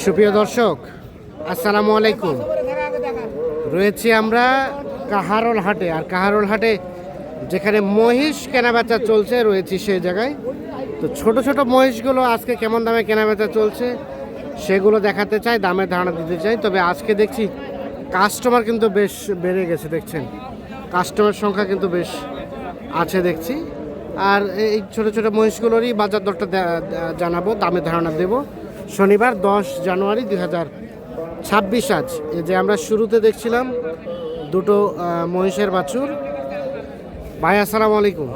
সুপ্রিয় দর্শক, আসসালামু আলাইকুম। রয়েছি আমরা কাহারোল হাটে। আর কাহারোল হাটে যেখানে মহিষ কেনাবেচা চলছে, রয়েছি সেই জায়গায়। তো ছোট ছোট মহিষগুলো আজকে কেমন দামে কেনাবেচা চলছে সেগুলো দেখাতে চাই, দামের ধারণা দিতে চাই। তবে আজকে দেখছি কাস্টমার কিন্তু বেশ বেড়ে গেছে, দেখছেন কাস্টমার সংখ্যা কিন্তু বেশ আছে দেখছি। আর এই ছোট ছোট মহিষগুলোরই বাজার দরটা জানাবো, দামের ধারণা দেব। শনিবার 10 জানুয়ারি 2026 আজ। এই যে আমরা শুরুতে দেখছিলাম দুটো মহিষের বাছুর। ভাই আসসালামু আলাইকুম।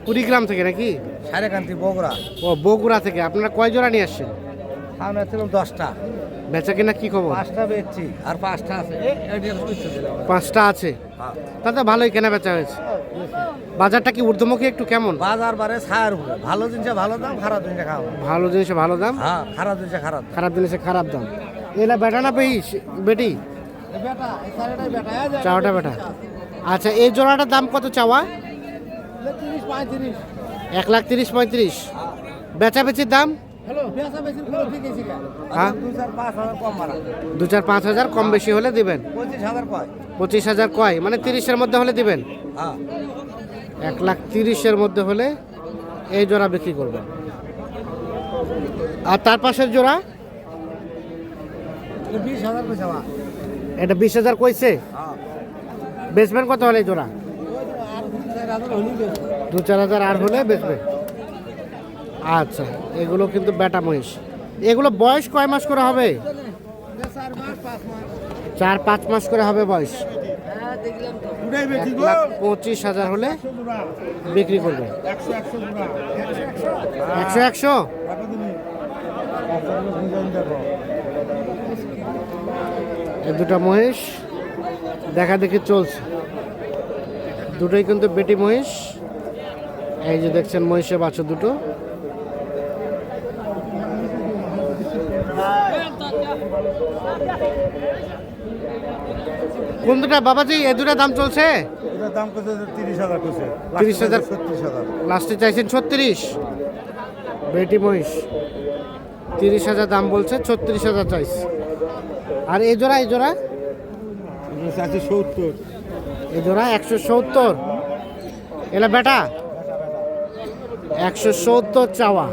কুড়িগ্রাম থেকে নাকি? সারেকান্তি বগুড়া। ও বগুড়া থেকে। আপনারা কয় জোড়া নিয়ে আসছেন? আমরা ছিলাম 10টা। বেচা কিনা কি খবর? 5টা বেচছি আর 5টা আছে। 5টা আছে, তাতে ভালোই কেনা বেচা হয়েছে। বাজারটা কি ঊর্ধ্বমুখী একটু কেমন? বাজার বারে ছায়ার উপরে, ভালো জিনিসে ভালো দাম, খারাপ জিনিসে খারাপ। ভালো জিনিসে ভালো দাম, হ্যাঁ খারাপ জিনিসে খারাপ। খারাপ জিনিসে খারাপ দাম। এলা বেটা না বেটি? বেটা, এই সারেটাই বেটা। চাওয়াটা বেটা। আচ্ছা, এই জোড়াটার দাম কত চাওয়া? 30-35। 1,30,35,35। বেচাবেচির দাম? হ্যালো, বেচা বেশি পুরো ঠিক আছে কা? হ্যাঁ, 2-4-5 কম মারা। 2-4-5 হাজার কম বেশি হলে দিবেন। 25,000 কয়। 25,000 কয়, মানে 30-এর মধ্যে হলে দিবেন। হ্যাঁ 1,30,000-এর মধ্যে হলে এই জোড়া বিক্রি করবেন। আর তার পাশের জোড়া? 20,000 কইছে মা। এটা 20,000 কইছে। হ্যাঁ বেচবেন কত হলে এই জোড়া? আর 2-4,000 হলি বেচবো। 2-4 হাজার আর হলে বেচবে। আচ্ছা, এগুলো কিন্তু বেটা মহিষ। এগুলো বয়স কয় মাস করে হবে? 4 মাস 5 মাস। 4-5 মাস করে হবে বয়স। হ্যাঁ দেখলাম তো। পুরাই বেচি গো। 1,25,000 হলে বিক্রি করবে। 100 গুণা। 100 এই দুটো মহিষ দেখা দেখি চলছে। দুটোই কিন্তু বেটি মহিষ। এই যে দেখছেন মহিষে বাছুর দুটো। কোন দুটা বাবাজি? এই দুটা দাম চলছে? এটার দাম কত? 30,000 কইছে। 30,000 36,000। লাস্টে চাইছেন 36। বেটি মহিষ 30,000 দাম বলছে, 36,000 চাইছে। আর এই জোড়া? এই জোড়া আছে 70। এই জোড়া 170। এলা বেটা 170 চাওয়া।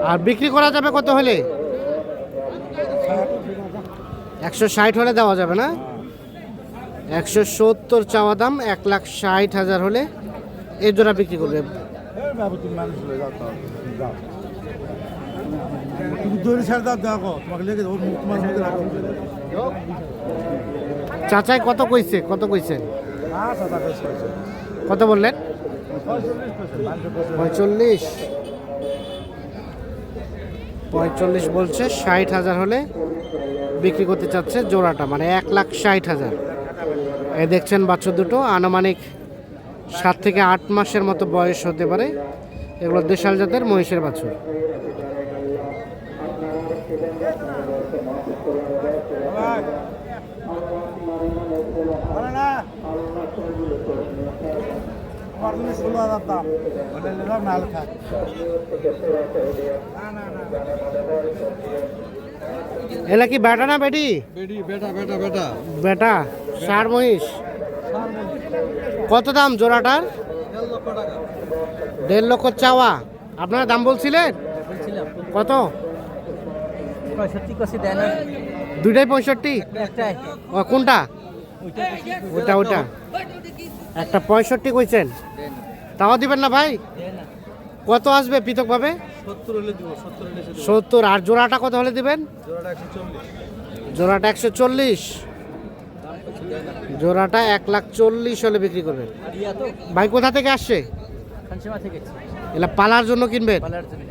আর বিক্রি করা যাবে কত হলে? 160 হলে দেওয়া যাবে না? 170 চাওয়া দাম, 1,60,000 হলে এই জোড়া বিক্রি করবে। চাচাই কত কইছে? কত কইছেন? কত বললেন? 45। 45 বলছে। 60,000 হলে বিক্রি করতে চাচ্ছে জোড়াটা, মানে 1,60,000। এই দেখছেন বাছুর দুটো আনুমানিক 7 থেকে 8 মাসের মতো বয়স হতে পারে। এগুলো দেশাল জাতের মহিষের বাছুর। এলা কি বেটা না বেটি? বেটা বেটা বেটা বেটা। ষাঁড় মহিষ। কত দাম জোড়াটার? 1.5 লক্ষ চাওয়া। আপনারা দাম বলছিলেন কত? 65 কইছে দেন না। দুইটাই 65? একটাই। ও কোনটা? ওটা ওটা একটা 65 কইছেন। তাও দিবেন না ভাই? কত আসবে পৃথকভাবে? 70 হলে দিব। 70 হলে 70। আর জোড়াটা কত হলে দিবেন? জোড়াটা 140। জোড়াটা 140। জোড়াটা 1,40,000 হলে বিক্রি করবেন। ভাই কোথা থেকে আসছে? খানসীমা থেকে। এলা পালার জন্য কিনবেন? পালার জন্য।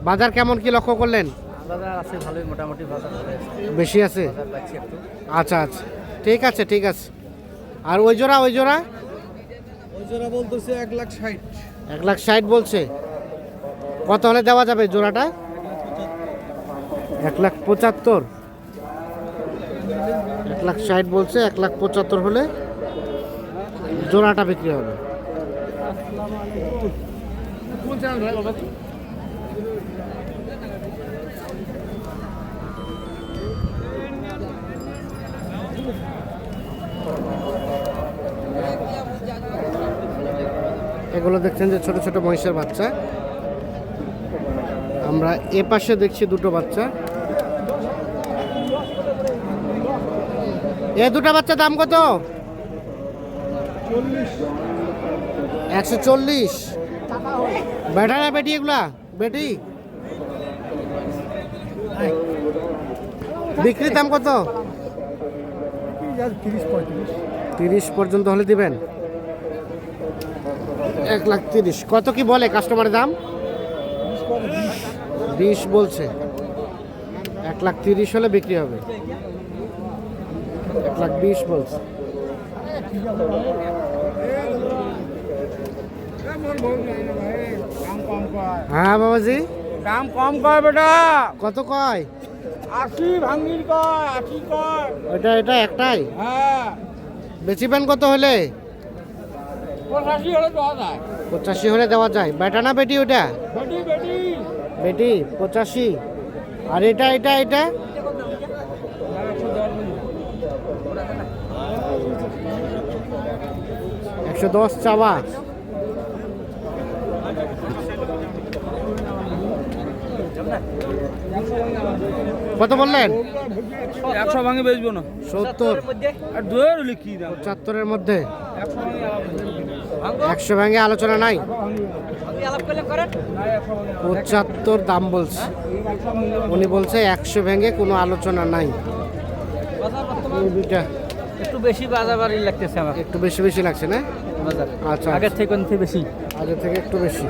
বাজার কেমন কি লক্ষ্য করলেন? বাজার আছে ভালোই, মোটামুটি বাজার আছে। বেশি আছে? বাজার পাচ্ছি একটু। আচ্ছা আচ্ছা, ঠিক আছে ঠিক আছে। আর ওই জোড়া? ওই জোড়া ওই জোড়া বলতেছে 1,60,000। 1,60,000 বলছে। কত হলে দেওয়া যাবে জোড়াটা? 1,75,000। 1,60,000 বলছে, 1,75,000 হলে জোড়াটা বিক্রি হবে। এগুলো দেখছেন যে ছোট ছোট মহিষের বাচ্চা। আমরা এ পাশে দেখছি দুটো বাচ্চা। এ দুটো বাচ্চা দাম কত? 140। বেটা না বেটি এগুলা? বেটি। বিক্রির দাম কত? 30 পর্যন্ত হলে দিবেন। 1,30,000। কত কি বলে কাস্টমারের দাম? 20 বলছে। 1,30,000 হলে বিক্রি হবে। 1,20,000 বলছে। হ্যাঁ বাবাজি, দাম কম কয় বেটা। কত কয়? 80 ভাঙ্গির কয়, 80 কয়। এটা একটাই হ্যাঁ, বেচিবেন কত হলে? 85 হলে দেওয়া যায়। 85 হলে দেওয়া যায়। বেটা না বেটি ওটা? বেটি বেটি। বেটি 85। আর এটা 110 চাওয়া। কত বললেন? 100 ভাঙে বেচবো না। 70। আর 2 হলে কি দাম? 75-এর মধ্যে 100 100 ভেঙে আলোচনা নাই। 75 দাম বলছে উনি, বলছে 100 ভেঙে কোনো আলোচনা নাই। এই দুইটা একটু বেশি বাজাবাড়ি লাগতেছে আমার। একটু বেশি বেশি লাগছে না? বাজার আচ্ছা, আগের থেকে বেশি। আগের থেকে একটু বেশি।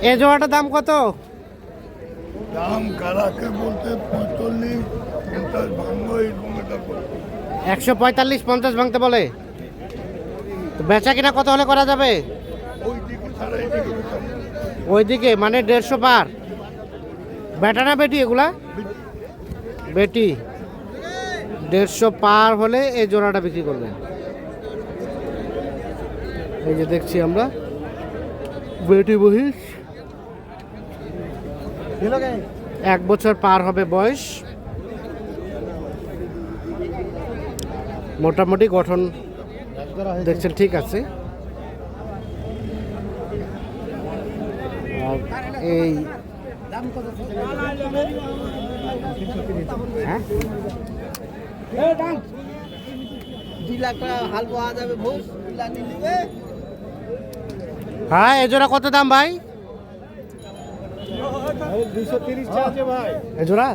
এ জোড়াটার দাম কত? দাম কারাকে বলতে 45-50 ভাঙবো এরকম একটা বলতে। 145-50 ভাঙতে বলে। তো বেচা কিনা কত হলে করা যাবে? ওই দিকে ছাড়া এই দিকে বিকাম। ওইদিকে মানে 150 পার। বেটা না বেটি এগুলা? বেটি। 150 পার হলে এই জোড়াটা বিক্রি করবেন। এই যে দেখছি আমরা বেটি মহিষ, 1 বছর পার হবে বয়স। মোটামুটি গঠন দেখছেন ঠিক আছে। আর এই হ্যাঁ 2 লাখ টাকা হাল পাওয়া যাবে ভোজ। 2 লাখ নিবে। হ্যাঁ এ জোড়া কত দাম ভাই? 230 চাচ্ছে ভাই। এ জোড়া?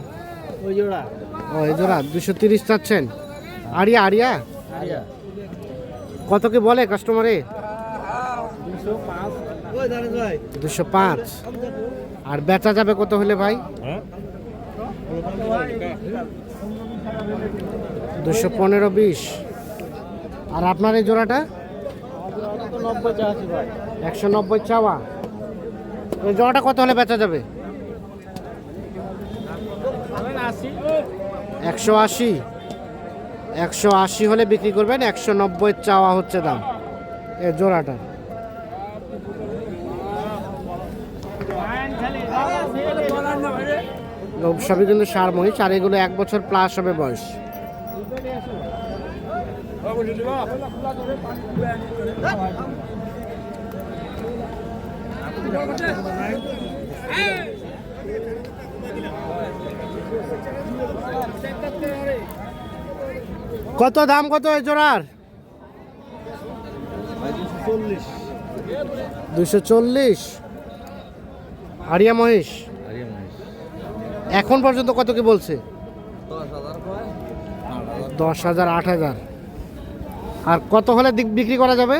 ওই জোড়া। ও এ জোড়া 230 চাচ্ছেন। আড়িয়া আড়িয়া আচ্ছা। কত কি বলে কাস্টমারে? 205। ওই দাঁড়ান ভাই। 205। আর বেচা যাবে কত হলে ভাই? 215-20। আর আপনার এই জোড়াটা? 90 চাচ্ছি ভাই। 190 চাওয়া। এই জোড়াটা কত হলে বেচা যাবে? 180। 180 হলে বিক্রি করবেন। 190 চাওয়া হচ্ছে দাম এই জোড়াটা। সবই কিন্তু সার মহিষ, আর এগুলো 1 বছর প্লাস হবে বয়স। কত দাম কত এই জোড়ার? 240। আরিয়া মহিষ এখন পর্যন্ত কত কি বলছে? 10,000 8,000। আর কত হলে বিক্রি করা যাবে?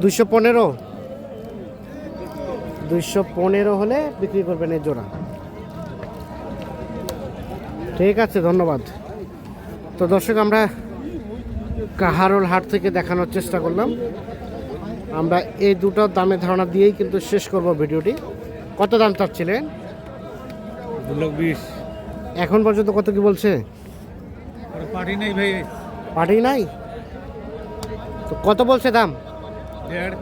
215। 215 হলে বিক্রি করবেন এই জোড়া। ঠিক আছে, ধন্যবাদ। তো দর্শক, আমরা কাহারোল হাট থেকে দেখানোর চেষ্টা করলাম। আমরা এই দুটো দামের ধারণা দিয়েই কিন্তু শেষ করব ভিডিওটি। কত দাম চাচ্ছিলেন? 220। এখন পর্যন্ত কত কি বলছে? পার্টি নেই ভাই। পার্টি নাই তো কত বলছে দাম? 1.5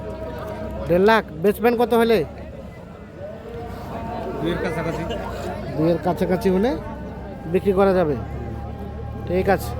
1.5 লাখ। বেচবেন কত হলে? দুইয়ের কাছাকাছি। 2 এর কাছাকাছি হলে বিক্রি করা যাবে। ঠিক আছে।